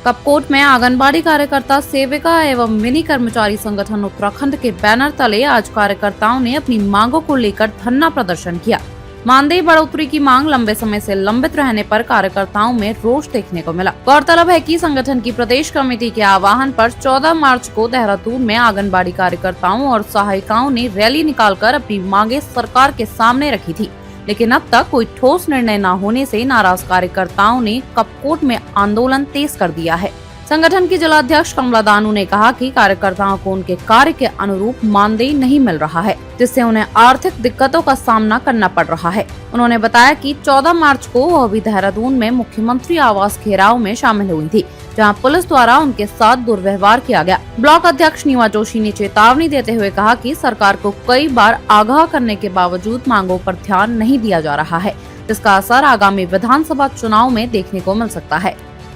कपकोट में आंगनबाड़ी कार्यकर्ता, सेविका एवं मिनी कर्मचारी संगठन उत्तराखंड के बैनर तले आज कार्यकर्ताओं ने अपनी मांगों को लेकर धरना प्रदर्शन किया। मानदेय बढ़ोतरी की मांग लंबे समय से लंबित रहने पर कार्यकर्ताओं में रोष देखने को मिला। गौरतलब है कि संगठन की प्रदेश कमेटी के आह्वान पर 14 मार्च को देहरादून में आंगनबाड़ी कार्यकर्ताओं और सहायिकाओं ने रैली निकालकर अपनी मांगे सरकार के सामने रखी थी, लेकिन अब तक कोई ठोस निर्णय न होने से नाराज कार्यकर्ताओं ने कपकोट में आंदोलन तेज कर दिया है। संगठन की जिलाध्यक्ष कमला दानू ने कहा कि कार्यकर्ताओं को उनके कार्य के अनुरूप मानदेय नहीं मिल रहा है, जिससे उन्हें आर्थिक दिक्कतों का सामना करना पड़ रहा है। उन्होंने बताया कि 14 मार्च को वह भी देहरादून में मुख्यमंत्री आवास घेराव में शामिल हुई थी, जहां पुलिस द्वारा उनके साथ दुर्व्यवहार किया गया। ब्लॉक अध्यक्ष नीवा जोशी ने चेतावनी देते हुए कहा कि सरकार को कई बार आगाह करने के बावजूद मांगों पर ध्यान नहीं दिया जा रहा है, जिसका असर आगामी विधानसभा चुनाव में देखने को मिल सकता है।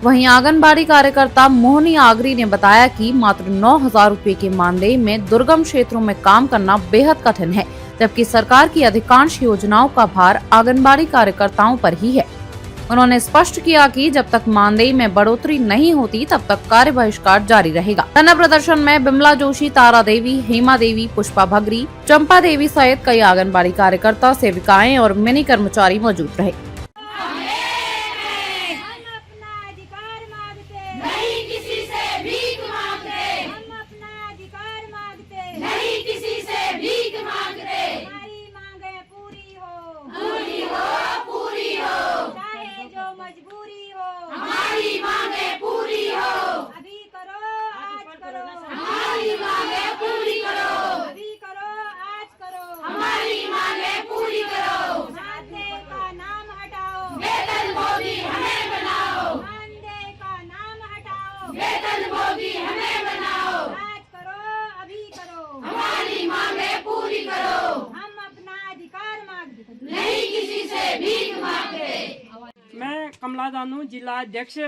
वहीं आंगनबाड़ी कार्यकर्ता मोहनी आगरी ने बताया कि मात्र 9,000 रुपए के मानदेय में दुर्गम क्षेत्रों में काम करना बेहद कठिन है, जबकि सरकार की अधिकांश योजनाओं का भार आंगनबाड़ी कार्यकर्ताओं पर ही है। उन्होंने स्पष्ट किया कि जब तक मानदेय में बढ़ोतरी नहीं होती तब तक कार्य बहिष्कार जारी रहेगा। धरना प्रदर्शन में बिमला जोशी, तारा देवी, हेमा देवी, पुष्पा भगरी, चंपा देवी सहित कई आंगनबाड़ी कार्यकर्ता, सेविकाएं और मिनी कर्मचारी मौजूद रहे। मजबूरी हो, हमारी मांगे पूरी हो, अभी करो आज करो, हमारी मांगे पूरी करो, अभी करो आज करो, हमारी मांगे पूरी करो। मानदेय का नाम हटाओ, वेतन भोगी हमें बनाओ, मानदेय का नाम हटाओ, वेतन भोगी हमें बनाओ। आज करो अभी करो, हमारी मांगे पूरी करो। हम अपना अधिकार मांगते, नहीं किसी से भीख मांगते। मैं कमला दानू, जिला अध्यक्ष,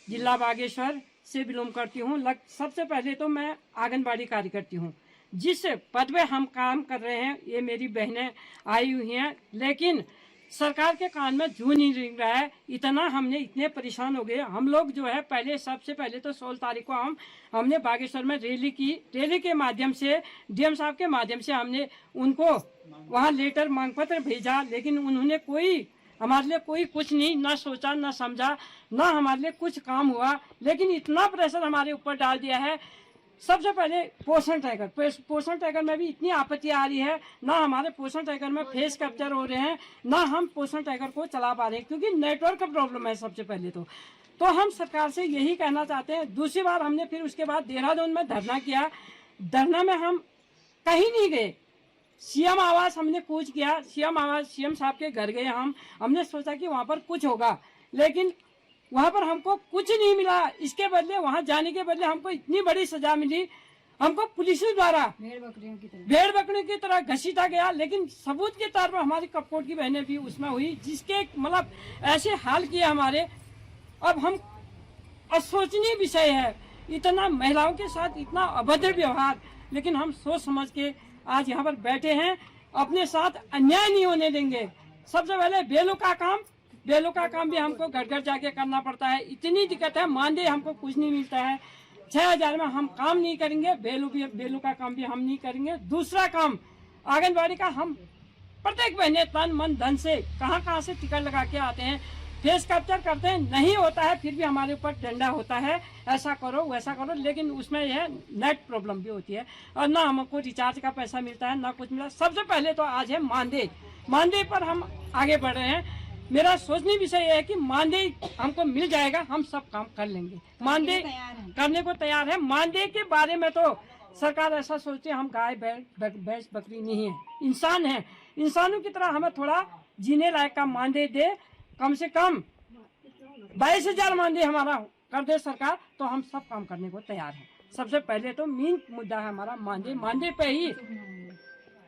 जिला बागेश्वर से बिलोंग करती हूँ। सबसे पहले तो मैं आंगनबाड़ी कार्यकर्ती हूँ। जिस पद पे हम काम कर रहे हैं, ये मेरी बहनें आई हुई हैं, लेकिन सरकार के कान में जू नहीं रिंग रहा है। हमने इतने परेशान हो गए। हम लोग जो है सबसे पहले तो 16 तारीख को हमने बागेश्वर में रैली की। रैली के माध्यम से डीएम साहब के माध्यम से हमने उनको वहाँ लेटर मांग पत्र भेजा, लेकिन उन्होंने हमारे लिए कोई कुछ नहीं, ना सोचा ना समझा, ना हमारे लिए कुछ काम हुआ। लेकिन इतना प्रेशर हमारे ऊपर डाल दिया है। सबसे पहले पोषण टैगर में भी इतनी आपत्ति आ रही है। ना हमारे पोषण टैगर में फेस कैप्चर हो रहे हैं, ना हम पोषण टैगर को चला पा रहे हैं, क्योंकि नेटवर्क का प्रॉब्लम है। सबसे पहले तो हम सरकार से यही कहना चाहते हैं। दूसरी बार हमने फिर उसके बाद देहरादून में धरना किया। धरना में हम कहीं नहीं गए। सीएम आवास हमने कूच किया, सीएम साहब के घर गए। हमने सोचा कि वहाँ पर कुछ होगा, लेकिन वहाँ पर हमको कुछ नहीं मिला। इसके बदले वहाँ जाने के बदले हमको इतनी बड़ी सजा मिली। हमको पुलिस द्वारा भेड़ बकरियों की तरह घसीटा गया। लेकिन सबूत के तौर पर हमारी कपकोट की बहनें भी उसमें हुई, जिसके मतलब ऐसे हाल किए हमारे। अब हम असोचनीय विषय है, इतना महिलाओं के साथ इतना अभद्र व्यवहार। लेकिन हम सोच समझ के आज यहाँ पर बैठे हैं, अपने साथ अन्याय नहीं होने देंगे। सबसे पहले बेलों का काम भी हमको घर घर जाके करना पड़ता है। इतनी दिक्कत है, मानदेय हमको कुछ नहीं मिलता है। 6,000 में हम काम नहीं करेंगे, बेलों का काम भी हम नहीं करेंगे। दूसरा काम आंगनबाड़ी का, हम प्रत्येक महीने तन मन धन से कहाँ से टिकट लगा के आते हैं, फेस कैप्चर करते हैं, नहीं होता है, फिर भी हमारे ऊपर डंडा होता है, ऐसा करो वैसा करो। लेकिन उसमें यह नेट प्रॉब्लम भी होती है, और ना हमको रिचार्ज का पैसा मिलता है, ना कुछ मिला। सबसे पहले तो आज है मानदेय पर हम आगे बढ़ रहे हैं। मेरा सोचने विषय यह है कि मानदेय हमको मिल जाएगा, हम सब काम कर लेंगे। मानदेय करने को तैयार है। मानदेय के बारे में तो सरकार ऐसा सोचती है हम गाय भैंस बकरी नहीं है, इंसान है। इंसानों की तरह हमें थोड़ा जीने लायक का मानदेय दे। कम से कम 22,000 मानदेय हमारा कर दे सरकार, तो हम सब काम करने को तैयार हैं। सबसे पहले तो मेन मुद्दा है हमारा मानदेय पे ही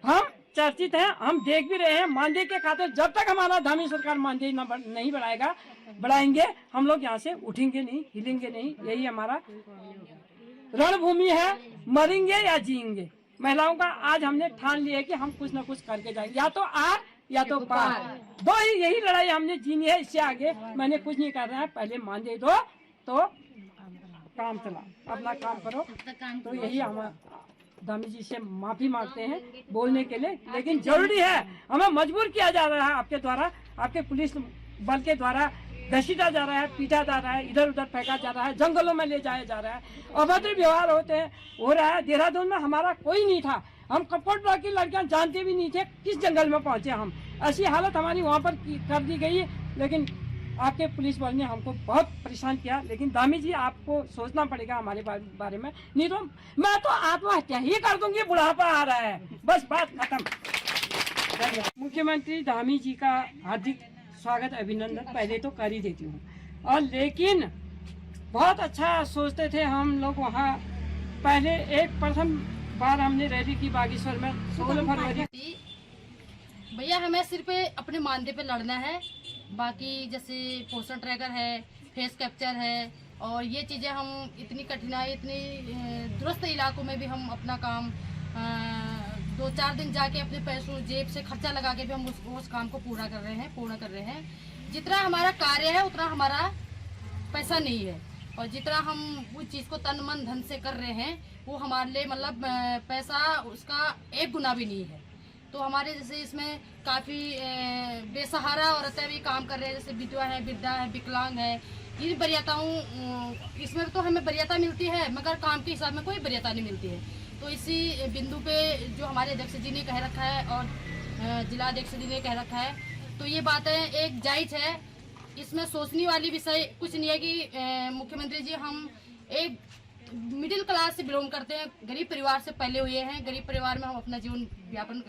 हम चर्चित हैं। हम देख भी रहे हैं मानदेय के खातिर जब तक हमारा धामी सरकार मानदेय नहीं बढ़ाएंगे, हम लोग यहाँ से उठेंगे नहीं, हिलेंगे नहीं। यही हमारा रणभूमि है, मरेंगे या जिएंगे। महिलाओं का आज हमने ठान लिया है कि हम कुछ न कुछ करके जाएंगे, या तो आर या तो पार। दो ही यही लड़ाई हमने जीनी है। इससे आगे मैंने कुछ नहीं करना है। पहले मानदेय दो तो काम चला, अपना काम करो। तो यही हम धामी जी से माफी मांगते हैं बोलने के लिए, लेकिन जरूरी है, हमें मजबूर किया जा रहा है आपके द्वारा, आपके पुलिस बल के द्वारा घसीटा जा रहा है, पीटा जा रहा है, इधर उधर फेंका जा रहा है, जंगलों में ले जाया जा रहा है, अभद्र व्यवहार हो रहा है। देहरादून में हमारा कोई नहीं था, हम कपट ब्लॉक की लड़कियां जानते भी नहीं थे किस जंगल में पहुंचे हम। ऐसी हालत हमारी वहाँ पर कर दी गई, लेकिन आपके पुलिस बल ने हमको बहुत परेशान किया। लेकिन दामी जी आपको सोचना पड़ेगा हमारे बारे में, नहीं तो मैं तो आत्महत्या ही कर दूंगी, बुढ़ापा आ रहा है, बस बात खत्म। मुख्यमंत्री धामी जी का हार्दिक स्वागत अभिनंदन पहले तो कर ही देती हूँ, और लेकिन बहुत अच्छा सोचते थे हम लोग वहाँ। पहले एक प्रथम बार हमने रैली की बागेश्वर में 16 फरवरी। भैया हमें सिर्फ अपने मानदेय पे लड़ना है, बाकी जैसे पोस्टर ट्रैकर है, फेस कैप्चर है, और ये चीज़ें हम इतनी कठिनाई, इतनी दुरुस्त इलाकों में भी हम अपना काम 2-4 दिन जाके अपने पैसों जेब से खर्चा लगा के भी हम उस काम को पूर्ण कर रहे हैं। जितना हमारा कार्य है उतना हमारा पैसा नहीं है, और जितना हम उस चीज़ को तन मन धन से कर रहे हैं वो हमारे लिए मतलब पैसा उसका 1 गुना भी नहीं है। तो हमारे जैसे इसमें काफ़ी बेसहारा औरतें भी काम कर रहे हैं, जैसे विधवा है, वृद्धा है, विकलांग है। इन वरीयताओं इसमें तो हमें वरीयता मिलती है, मगर काम के हिसाब में कोई वरीयता नहीं मिलती है। तो इसी बिंदु पे जो हमारे अध्यक्ष जी ने कह रखा है और जिला अध्यक्ष जी ने कह रखा है, तो ये बातें एक जायज़ है। इसमें सोचने वाली विषय कुछ नहीं है कि मुख्यमंत्री जी हम एक मिडिल क्लास से बिलोंग करते हैं, गरीब परिवार से पहले हुए हैं, गरीब परिवार में हम अपना जीवन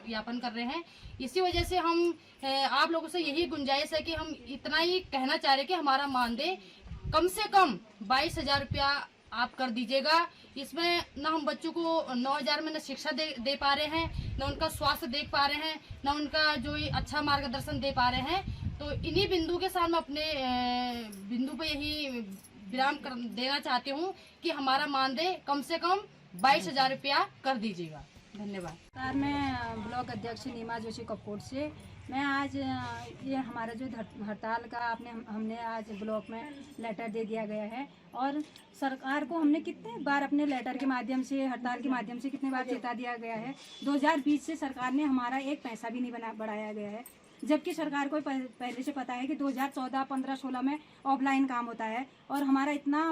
यापन कर रहे हैं। इसी वजह से हम आप लोगों से यही गुंजाइश है कि हम इतना ही कहना चाह रहे हैं कि हमारा मानदेय कम से कम 22,000 रुपया आप कर दीजिएगा। इसमें न हम बच्चों को 9,000 में न शिक्षा दे पा रहे हैं, न उनका स्वास्थ्य देख पा रहे हैं, न उनका जो अच्छा मार्गदर्शन दे पा रहे हैं। तो इन्हीं बिंदु के साथ मैं अपने बिंदु पे यही विराम कर देना चाहती हूँ कि हमारा मानदेय कम से कम 22,000 रुपया कर दीजिएगा। धन्यवाद। सर, मैं ब्लॉक अध्यक्ष नीमा जोशी कपकोट से मैं आज ये हमारा जो हड़ताल का हमने आज ब्लॉक में लेटर दे दिया गया है, और सरकार को हमने कितने बार अपने लेटर के माध्यम से, हड़ताल के माध्यम से कितने बार चेता दिया गया है। 2020 से सरकार ने हमारा एक पैसा भी नहीं बढ़ाया गया है, जबकि सरकार को पहले से पता है कि 2014, 15, 16 में ऑफलाइन काम होता है, और हमारा इतना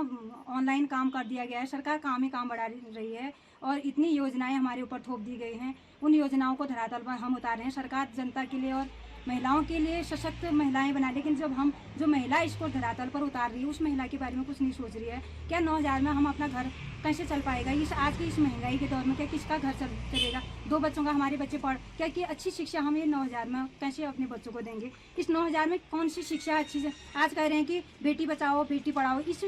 ऑनलाइन काम कर दिया गया है। सरकार काम ही काम बढ़ा रही है, और इतनी योजनाएं हमारे ऊपर थोप दी गई हैं। उन योजनाओं को धरातल पर हम उतार रहे हैं। सरकार जनता के लिए और महिलाओं के लिए सशक्त महिलाएं बना, लेकिन जब हम जो महिला इसको धरातल पर उतार रही है उस महिला के बारे में कुछ नहीं सोच रही है। क्या 9,000 में हम अपना घर कैसे चल पाएगा? इस आज की इस महंगाई के दौर में क्या किसका घर चलेगा? 2 बच्चों का हमारे बच्चे पढ़ क्या कि अच्छी शिक्षा हम ये 9,000 में कैसे अपने बच्चों को देंगे? इस 9,000 में कौन सी शिक्षा अच्छी से? आज कह रहे हैं कि बेटी बचाओ बेटी पढ़ाओ। इस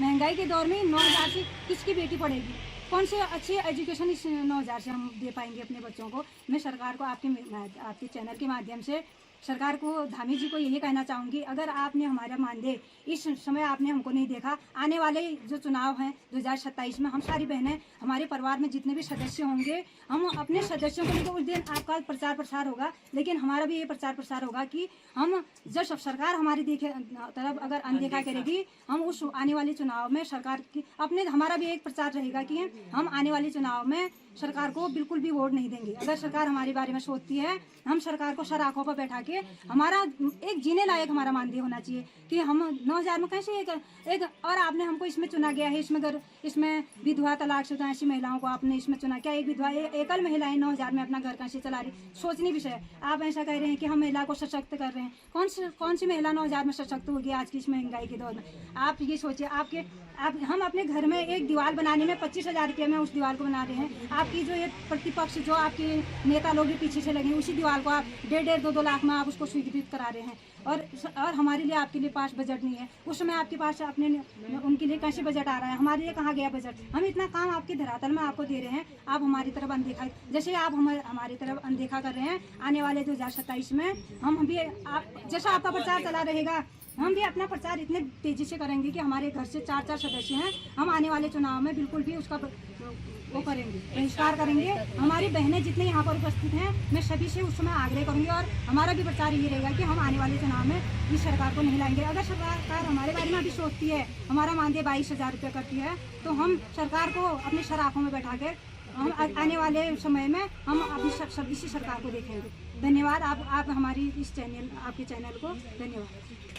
महंगाई के दौर में 9,000 से किसकी बेटी पढ़ेगी? कौन से अच्छी एजुकेशन इस 9,000 से हम दे पाएंगे अपने बच्चों को? मैं सरकार को आपके चैनल के माध्यम से सरकार को, धामी जी को यही कहना चाहूँगी, अगर आपने हमारा मानदेय इस समय आपने हमको नहीं देखा, आने वाले जो चुनाव हैं 2027 में हम सारी बहनें, हमारे परिवार में जितने भी सदस्य होंगे, हम अपने सदस्यों को लेकर उस दिन आपका प्रचार प्रसार होगा, लेकिन हमारा भी ये प्रचार प्रसार होगा कि हम जब सरकार हमारी तरफ अगर अनदेखा करेगी, हम उस आने वाले चुनाव में सरकार की हमारा भी एक प्रचार रहेगा कि हम आने वाले चुनाव में सरकार को बिल्कुल भी वोट नहीं देंगे। अगर सरकार हमारे बारे में सोचती है, हम सरकार को सर आंखों पर बैठा के हमारा एक जीने लायक हमारा मानदेय होना चाहिए कि हम 9,000 में कैसे एक और आपने हमको इसमें चुना गया है, इसमें विधवा तलाकशुदा ऐसी महिलाओं को आपने इसमें चुना। क्या एक विधवा एकल महिलाएं 9,000 में अपना घर कैसे चला रही? सोचनी विषय। आप ऐसा कह रहे हैं कि हम महिला को सशक्त कर रहे हैं। कौन सी महिला 9,000 में सशक्त होगी आज की इस महंगाई के दौर में? आप ये सोचिए, हम अपने घर में एक दीवार बनाने में 25,000 रुपये में उस दीवार को बना रहे हैं। आपकी जो ये प्रतिपक्ष जो आपके नेता लोग भी पीछे से लगे, उसी दीवार को आप 1.5, 2 लाख में आप उसको स्वीकृत करा रहे हैं। और हमारे लिए आपके लिए पास बजट नहीं है। उस समय आपके पास उनके लिए कैसे बजट आ रहा है? हमारे लिए कहाँ गया बजट? हम इतना काम आपके धरातल में आपको दे रहे हैं, आप हमारी तरफ अनदेखा, जैसे आप हमारी तरफ अनदेखा कर रहे हैं। आने वाले 2027 में हम भी जैसा आपका प्रचार चला रहेगा हम भी अपना प्रचार इतने तेजी से करेंगे कि हमारे घर से 4 सदस्य हैं, हम आने वाले चुनाव में बिल्कुल भी उसका वो करेंगे, बहिष्कार करेंगे। हमारी बहनें जितने यहाँ पर उपस्थित हैं, मैं सभी से उस समय आग्रह करूँगी और हमारा भी प्रचार ये रहेगा कि हम आने वाले चुनाव में इस सरकार को नहीं लाएंगे। अगर सरकार हमारे बारे में अभी सोचती है, हमारा मानदेय 22,000 रुपये करती है, तो हम सरकार को अपनी सराखों में बैठा के हम आने वाले समय में हम अपनी इसी सरकार को देखेंगे। धन्यवाद। आप हमारी इस चैनल, आपके चैनल को धन्यवाद।